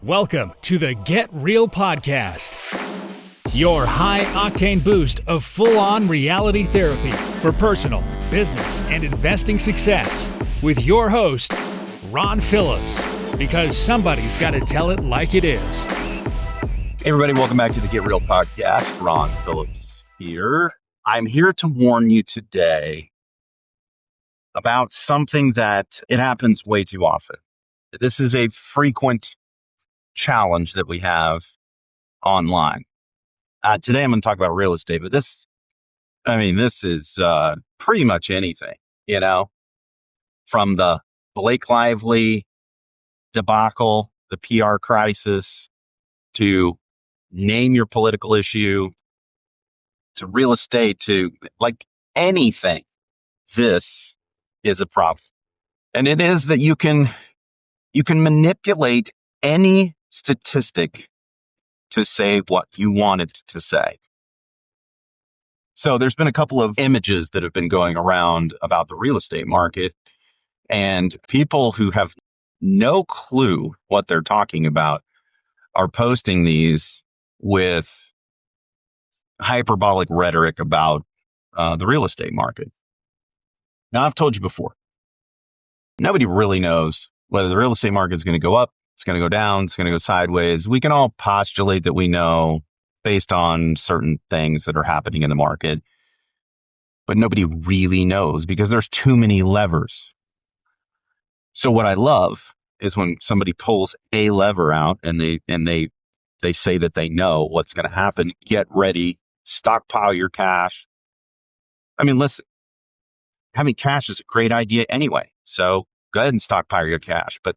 Welcome to the Get Real Podcast, your high-octane boost of full-on reality therapy for personal, business, and investing success with your host, Ron Phillips, because somebody's got to tell it like it is. Hey everybody, welcome back to the Get Real Podcast. Ron Phillips here. I'm here to warn you today about something that it happens way too often. This is a frequent challenge that we have online. Today I'm going to talk about real estate, but this is pretty much anything, from the Blake Lively debacle, the PR crisis, to name your political issue, to real estate, to like anything. This is a problem. And it is that you can manipulate any statistic to say what you want it to say. So there's been a couple of images that have been going around about the real estate market, and people who have no clue what they're talking about are posting these with hyperbolic rhetoric about the real estate market. Now, I've told you before, nobody really knows whether the real estate market is going to go up, it's going to go down, it's going to go sideways. We can all postulate that we know based on certain things that are happening in the market, but nobody really knows because there's too many levers. So what I love is when somebody pulls a lever out and they say that they know what's going to happen. Get ready, stockpile your cash. I mean, listen, having cash is a great idea anyway. So go ahead and stockpile your cash, but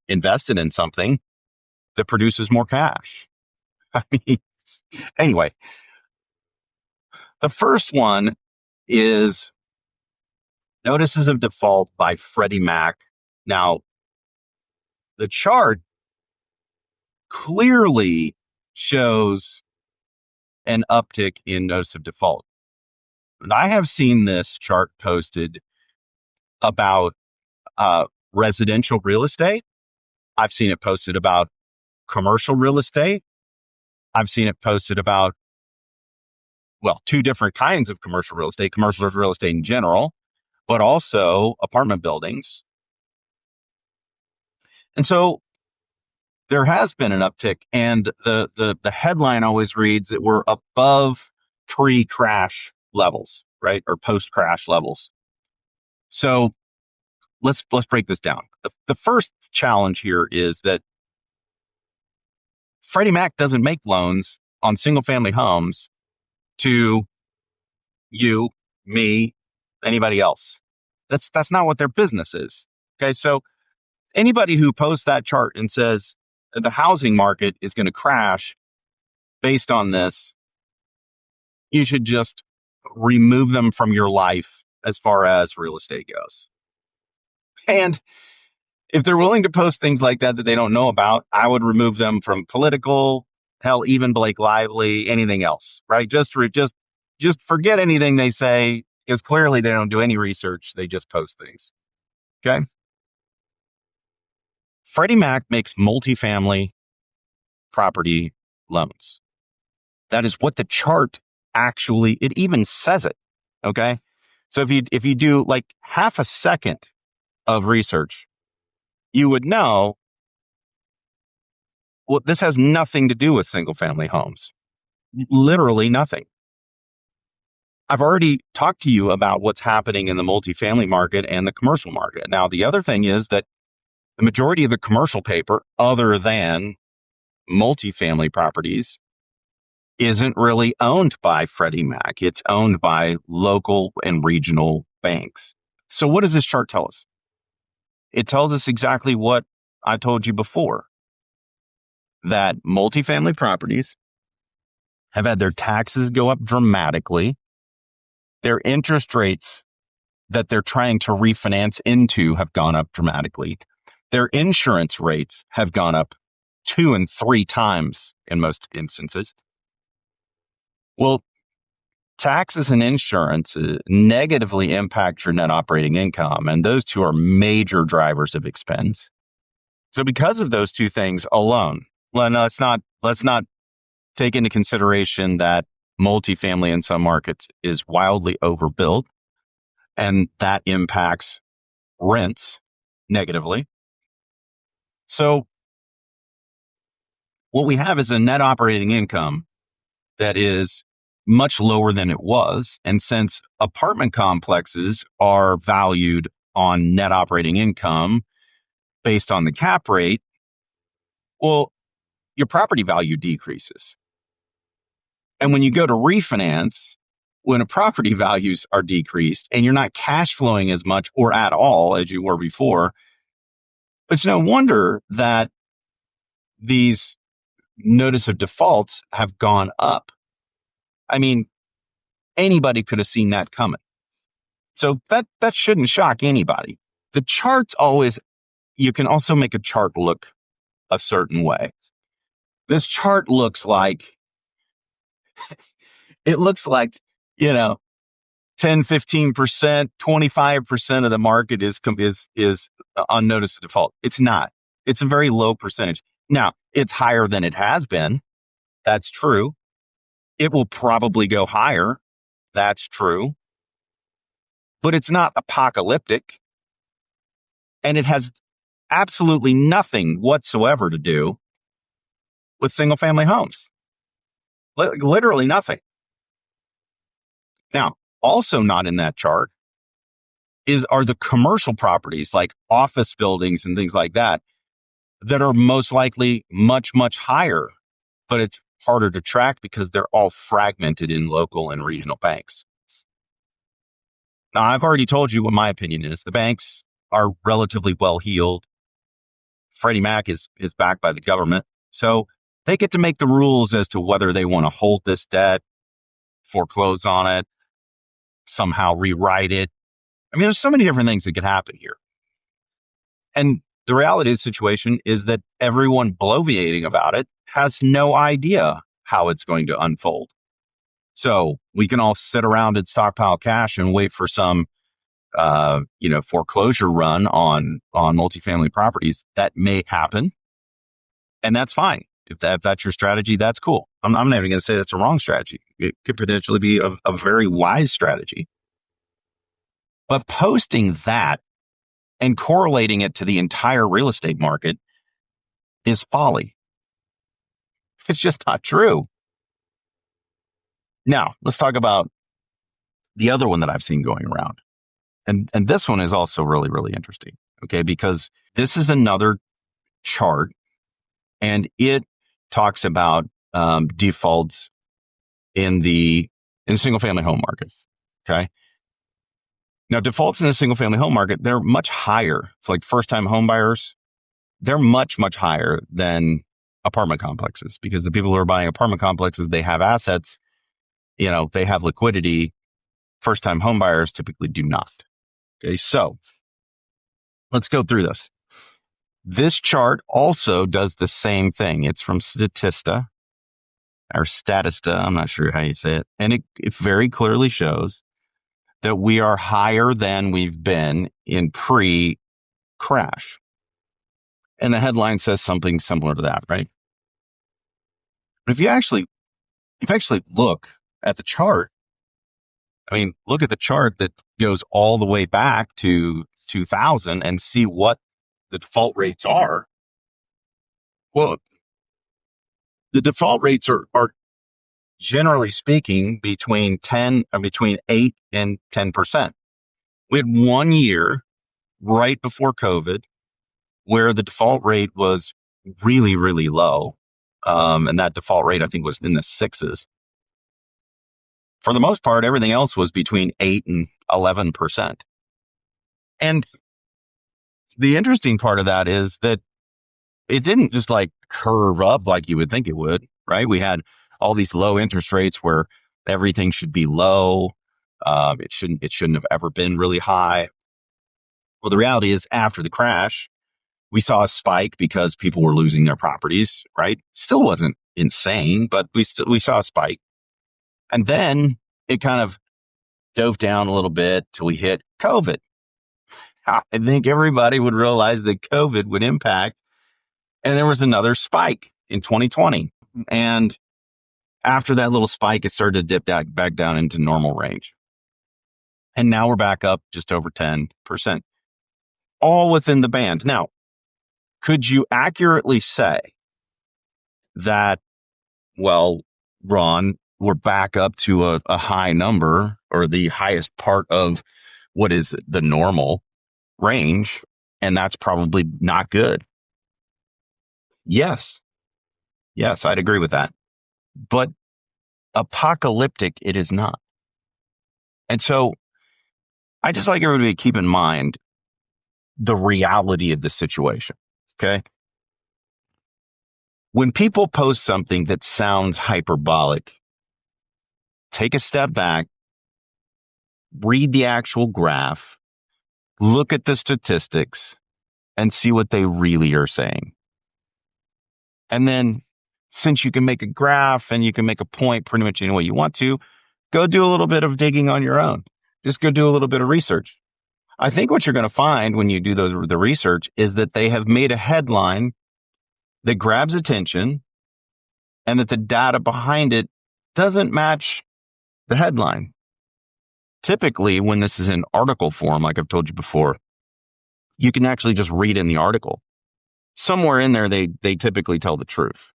invest it in something that produces more cash. I mean, anyway, the first one is notices of default by Freddie Mac. Now, the chart clearly shows an uptick in notice of default. And I have seen this chart posted about residential real estate. I've seen it posted about commercial real estate. I've seen it posted about, two different kinds of commercial real estate in general, but also apartment buildings. And so there has been an uptick, and the headline always reads that we're above pre-crash levels, right? Or post-crash levels. So let's break this down. The first challenge here is that Freddie Mac doesn't make loans on single-family homes to you, me, anybody else. That's not what their business is. Okay, so anybody who posts that chart and says that the housing market is going to crash based on this, you should just remove them from your life as far as real estate goes. And if they're willing to post things like that they don't know about, I would remove them from political, hell, even Blake Lively, anything else, right? Just forget anything they say, because clearly they don't do any research. They just post things. Okay. Freddie Mac makes multifamily property loans. That is what the chart actually, it even says it. Okay. So if you do like half a second of research, you would know, this has nothing to do with single family homes. Literally nothing. I've already talked to you about what's happening in the multifamily market and the commercial market. Now, the other thing is that the majority of the commercial paper, other than multifamily properties, isn't really owned by Freddie Mac. It's owned by local and regional banks. So what does this chart tell us? It tells us exactly what I told you before, that multifamily properties have had their taxes go up dramatically. Their interest rates that they're trying to refinance into have gone up dramatically. Their insurance rates have gone up 2 and 3 times in most instances. Well, taxes and insurance negatively impact your net operating income, and those two are major drivers of expense. So because of those two things alone, let's not take into consideration that multifamily in some markets is wildly overbuilt, and that impacts rents negatively. So what we have is a net operating income that is much lower than it was. And since apartment complexes are valued on net operating income based on the cap rate, well, your property value decreases. And when you go to refinance, when a property values are decreased and you're not cash flowing as much or at all as you were before, it's no wonder that these notice of defaults have gone up. I mean, anybody could have seen that coming. So that shouldn't shock anybody. The charts always, you can also make a chart look a certain way. This chart looks like, it looks like, 10, 15%, 25% of the market is on notice of default. It's not. It's a very low percentage. Now, it's higher than it has been. That's true. It will probably go higher. That's true. But it's not apocalyptic. And it has absolutely nothing whatsoever to do with single family homes. Literally nothing. Now, also not in that chart are the commercial properties like office buildings and things like that are most likely much, much higher, but it's harder to track because they're all fragmented in local and regional banks. Now, I've already told you what my opinion is. The banks are relatively well heeled. Freddie Mac is backed by the government. So they get to make the rules as to whether they want to hold this debt, foreclose on it, somehow rewrite it. I mean, there's so many different things that could happen here. And the reality of the situation is that everyone bloviating about it has no idea how it's going to unfold. So we can all sit around and stockpile cash and wait for some, foreclosure run on multifamily properties. That may happen. And that's fine. If that's your strategy, that's cool. I'm not even going to say that's a wrong strategy. It could potentially be a very wise strategy. But posting that and correlating it to the entire real estate market is folly. It's just not true. Now, let's talk about the other one that I've seen going around. And this one is also really, really interesting. Okay, because this is another chart and it talks about defaults in the single family home market. Okay. Now, defaults in the single family home market, they're much higher. For like first time home buyers, they're much, much higher than apartment complexes because the people who are buying apartment complexes, they have assets, they have liquidity. First time home buyers typically do not. Okay. So let's go through this. This chart also does the same thing. It's from Statista or Statista. I'm not sure how you say it. And it very clearly shows that we are higher than we've been in pre-crash. And the headline says something similar to that, right? But if you actually look at the chart, look at the chart that goes all the way back to 2000 and see what the default rates are. Well, the default rates are generally speaking between 8 and 10%. We had 1 year right before COVID where the default rate was really, really low. And that default rate, I think, was in the 6s. For the most part, everything else was between 8 and 11%. And the interesting part of that is that it didn't just like curve up like you would think it would, right? We had all these low interest rates where everything should be low. It shouldn't have ever been really high. Well, the reality is after the crash, we saw a spike because people were losing their properties, right? Still wasn't insane, but we saw a spike. And then it kind of dove down a little bit till we hit COVID. I think everybody would realize that COVID would impact And there was another spike in 2020. And after that little spike, it started to dip back down into normal range. And now we're back up just over 10%, all within the band. Now, could you accurately say that, well, Ron, we're back up to a high number, or the highest part of what is the normal range, and that's probably not good? Yes, I'd agree with that. But apocalyptic, it is not. And so I just like everybody to keep in mind the reality of the situation. Okay. When people post something that sounds hyperbolic, take a step back, read the actual graph, look at the statistics, and see what they really are saying. And then, since you can make a graph and you can make a point pretty much any way you want to, go do a little bit of digging on your own. Just go do a little bit of research. I think what you're going to find when you do the research is that they have made a headline that grabs attention, and that the data behind it doesn't match the headline. Typically, when this is in article form, like I've told you before, you can actually just read in the article. Somewhere in there, they typically tell the truth.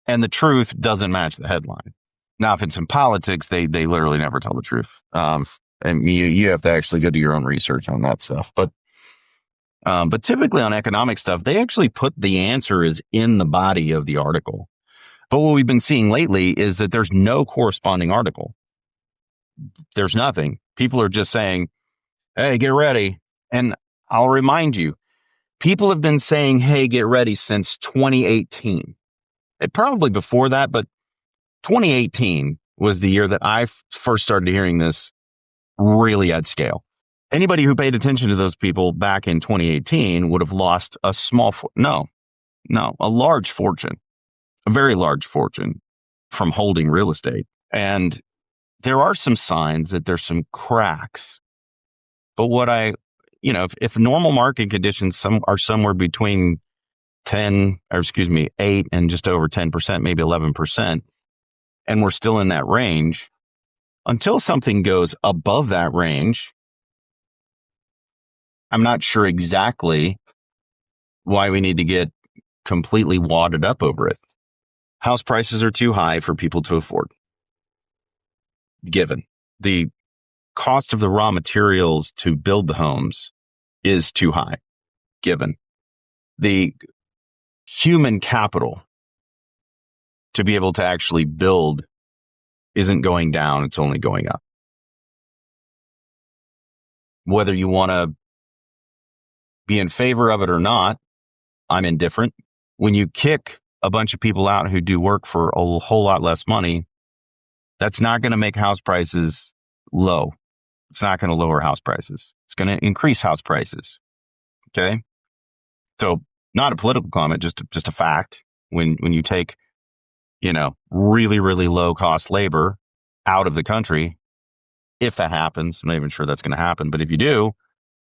And the truth doesn't match the headline. Now, if it's in politics, they literally never tell the truth. And you have to actually go do your own research on that stuff. But typically on economic stuff, they actually put the answer is in the body of the article. But what we've been seeing lately is that there's no corresponding article. There's nothing. People are just saying, hey, get ready. And I'll remind you, people have been saying, hey, get ready since 2018. Probably before that, but 2018 was the year that I first started hearing this really at scale. Anybody who paid attention to those people back in 2018 would have lost a large fortune, a very large fortune from holding real estate. And there are some signs that there's some cracks. But if normal market conditions are somewhere between 8 and just over 10%, maybe 11%, and we're still in that range, until something goes above that range, I'm not sure exactly why we need to get completely wadded up over it. House prices are too high for people to afford. Given the cost of the raw materials to build the homes is too high. Given the human capital to be able to actually build isn't going down, it's only going up. Whether you want to be in favor of it or not, I'm indifferent. When you kick a bunch of people out who do work for a whole lot less money, that's not going to make house prices low. It's not going to lower house prices. It's going to increase house prices. Okay? So, not a political comment, just a fact. When you take, really, really low cost labor out of the country, if that happens, I'm not even sure that's going to happen, but if you do,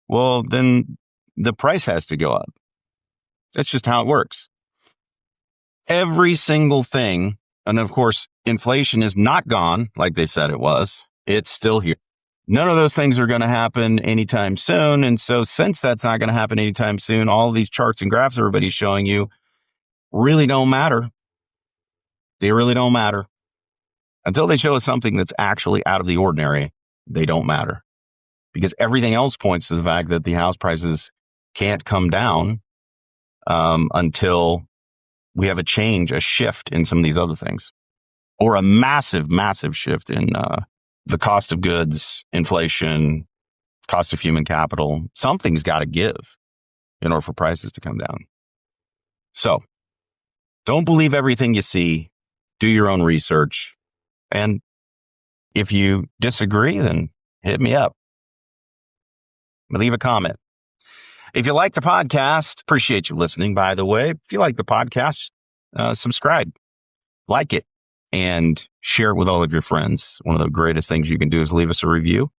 well, then the price has to go up. That's just how it works. Every single thing, and of course, inflation is not gone like they said it was. It's still here. None of those things are going to happen anytime soon. And so since that's not going to happen anytime soon, all of these charts and graphs everybody's showing you really don't matter. They really don't matter. Until they show us something that's actually out of the ordinary, they don't matter. Because everything else points to the fact that the house prices can't come down until we have a shift in some of these other things. Or a massive, massive shift in the cost of goods, inflation, cost of human capital. Something's got to give in order for prices to come down. So, don't believe everything you see. Do your own research. And if you disagree, then hit me up. Leave a comment. If you like the podcast, appreciate you listening, by the way. If you like the podcast, subscribe, like it, and share it with all of your friends. One of the greatest things you can do is leave us a review.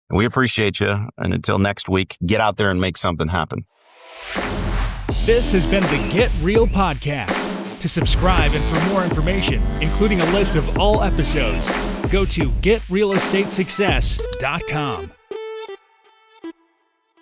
And we appreciate you. And until next week, get out there and make something happen. This has been the Get Real Podcast. To subscribe and for more information, including a list of all episodes, go to getrealestatesuccess.com.